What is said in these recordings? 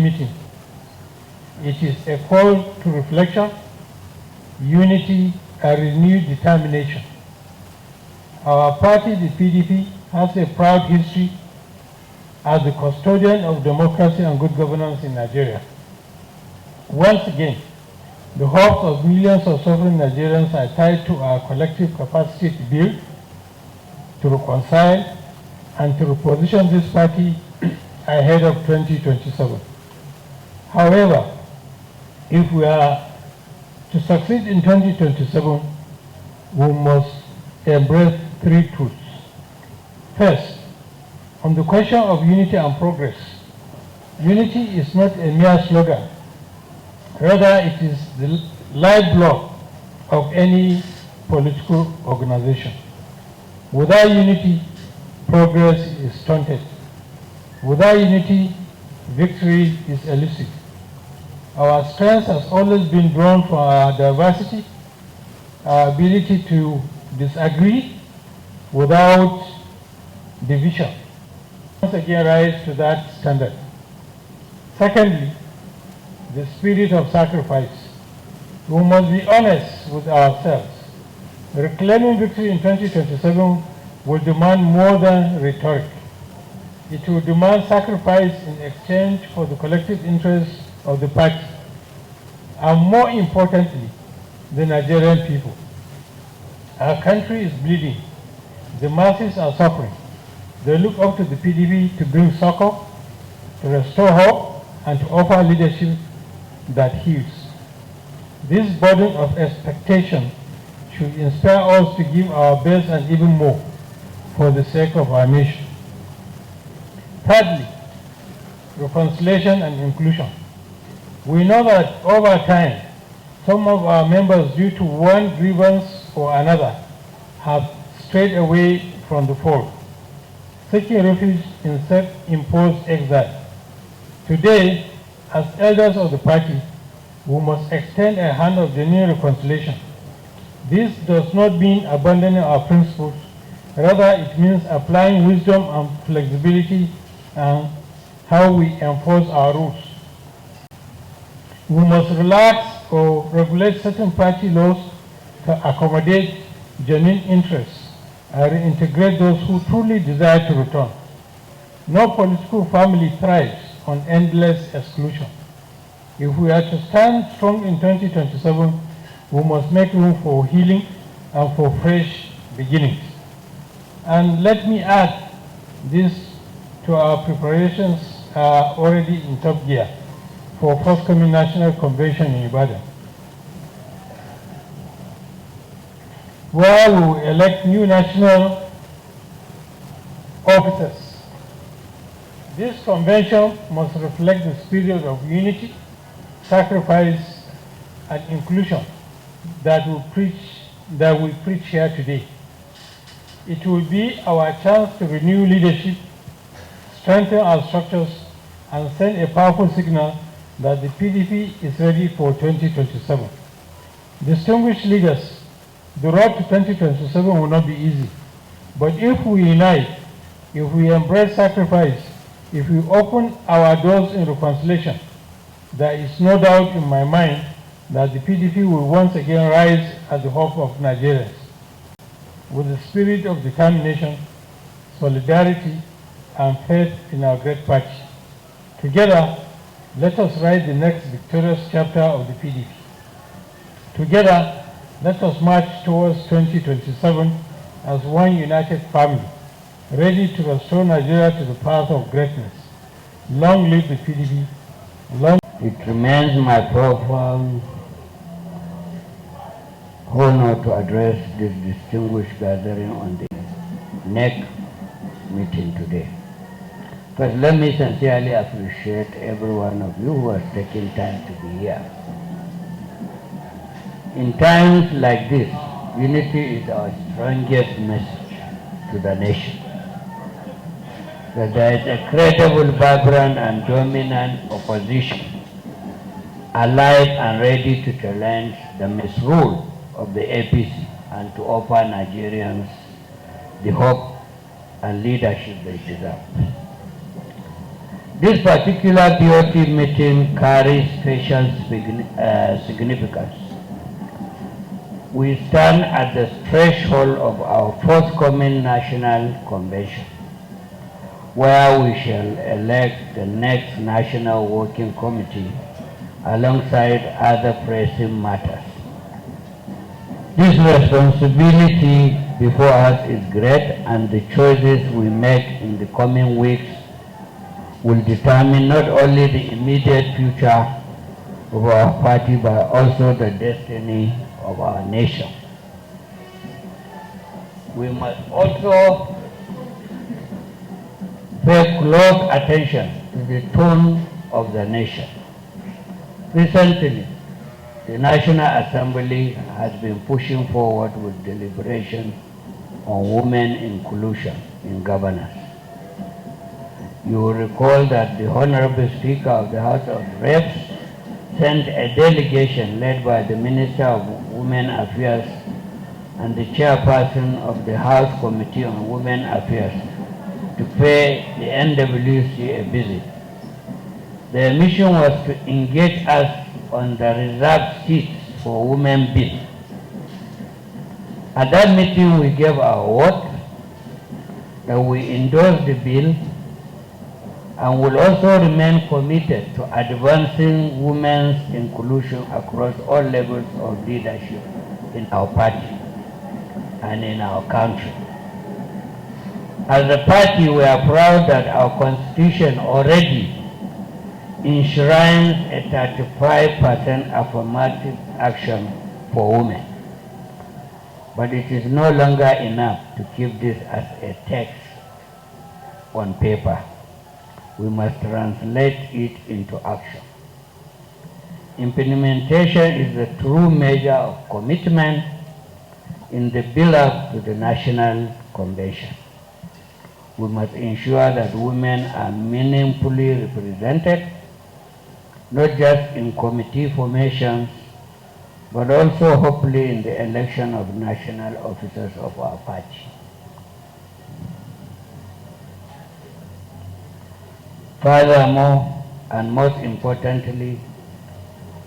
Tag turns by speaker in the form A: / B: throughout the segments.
A: meeting. It is a call to reflection, unity, and renewed determination. Our party, the PDP, has a proud history as the custodian of democracy and good governance in Nigeria. Once again, the hopes of millions of suffering Nigerians are tied to our collective capacity to build, to reconcile, and to reposition this party ahead of 2027. However, if we are to succeed in 2027, we must embrace three truths. First, on the question of unity and progress, unity is not a mere slogan. Rather, it is the lifeblood of any political organization. Without unity, progress is stunted. Without unity, victory is elusive. Our strength has always been drawn from our diversity, our ability to disagree without division. Once again, rise to that standard. Secondly, the spirit of sacrifice. We must be honest with ourselves. Reclaiming victory in 2027 will demand more than rhetoric. It will demand sacrifice in exchange for the collective interests of the party, and more importantly, the Nigerian people. Our country is bleeding. The masses are suffering. They look up to the PDP to bring succor, to restore hope, and to offer leadership that heals. This burden of expectation should inspire us to give our best and even more for the sake of our nation. Thirdly, reconciliation and inclusion. We know that over time, some of our members, due to one grievance or another, have strayed away from the fold, seeking refuge in self-imposed exile. Today, as elders of the party, we must extend a hand of genuine reconciliation. This does not mean abandoning our principles. Rather, it means applying wisdom and flexibility and how we enforce our rules. We must relax or regulate certain party laws to accommodate genuine interests and reintegrate those who truly desire to return. No political family thrives on endless exclusion. If we are to stand strong in 2027, we must make room for healing and for fresh beginnings. And let me add this to our preparations are already in top gear for forthcoming National Convention in Ibadan, where we will elect new national officers. This convention must reflect the spirit of unity, sacrifice, and inclusion that we preach here today. It will be our chance to renew leadership, strengthen our structures, and send a powerful signal that the PDP is ready for 2027. Distinguished leaders, the road to 2027 will not be easy. But if we unite, if we embrace sacrifice, if we open our doors in reconciliation, there is no doubt in my mind that the PDP will once again rise as the hope of Nigerians. With the spirit of determination, solidarity, and faith in our great party. Together, let us write the next victorious chapter of the PDP. Together, let us march towards 2027 as one united family, ready to restore Nigeria to the path of greatness. Long live the PDP.
B: It remains my profound honor to address this distinguished gathering on the NEC meeting today. First, let me sincerely appreciate every one of you who has taken time to be here. In times like this, unity is our strongest message to the nation. That there is a credible, vibrant, and dominant opposition, alive and ready to challenge the misrule of the APC and to offer Nigerians the hope and leadership they deserve. This particular BoT meeting carries special significance. We stand at the threshold of our forthcoming national convention, where we shall elect the next national working committee alongside other pressing matters. This responsibility before us is great, and the choices we make in the coming weeks will determine not only the immediate future of our party, but also the destiny of our nation. We must also pay close attention to the tone of the nation. Recently, the National Assembly has been pushing forward with deliberations on women inclusion in governance. You will recall that the Honorable Speaker of the House of Reps sent a delegation led by the Minister of Women Affairs and the Chairperson of the House Committee on Women Affairs to pay the NWC a visit. Their mission was to engage us on the reserved seats for women bill. At that meeting, we gave our word that we endorse the bill and will also remain committed to advancing women's inclusion across all levels of leadership in our party and in our country. As a party, we are proud that our constitution already enshrines a 35% affirmative action for women. But it is no longer enough to keep this as a text on paper. We must translate it into action. Implementation is the true measure of commitment in the build-up to the National Convention. We must ensure that women are meaningfully represented, not just in committee formations, but also hopefully in the election of national officers of our party. Furthermore, and most importantly,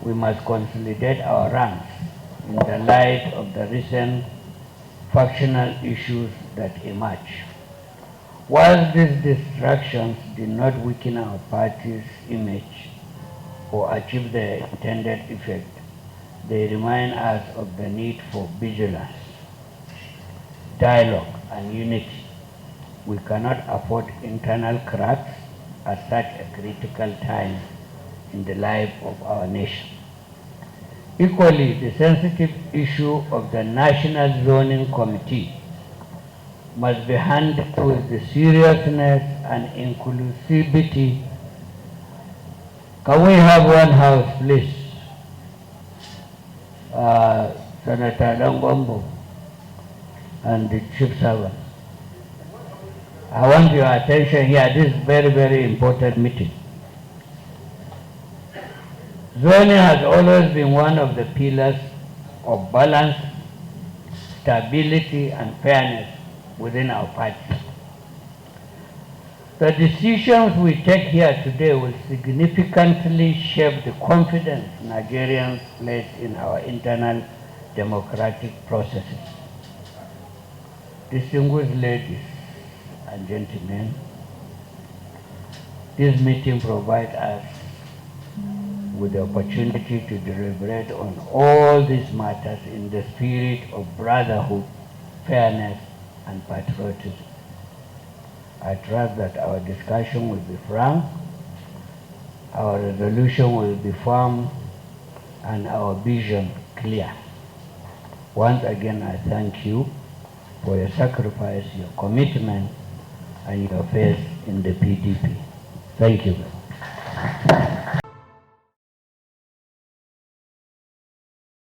B: we must consolidate our ranks in the light of the recent factional issues that emerge. While these distractions did not weaken our party's image or achieve the intended effect, they remind us of the need for vigilance, dialogue, and unity. We cannot afford internal cracks at such a critical time in the life of our nation. Equally, the sensitive issue of the National Zoning Committee must be handled with the seriousness and inclusivity. Can we have one house, please? Senator Dongombo and the chief servant. I want your attention here. This is very, very important meeting. Zoning has always been one of the pillars of balance, stability, and fairness within our party. The decisions we take here today will significantly shape the confidence Nigerians place in our internal democratic processes. Distinguished ladies and gentlemen, this meeting provides us with the opportunity to deliberate on all these matters in the spirit of brotherhood, fairness, and patriotism. I trust that our discussion will be frank, our resolution will be firm, and our vision clear. Once again, I thank you for your sacrifice, your commitment, and your faith in the PDP. Thank you.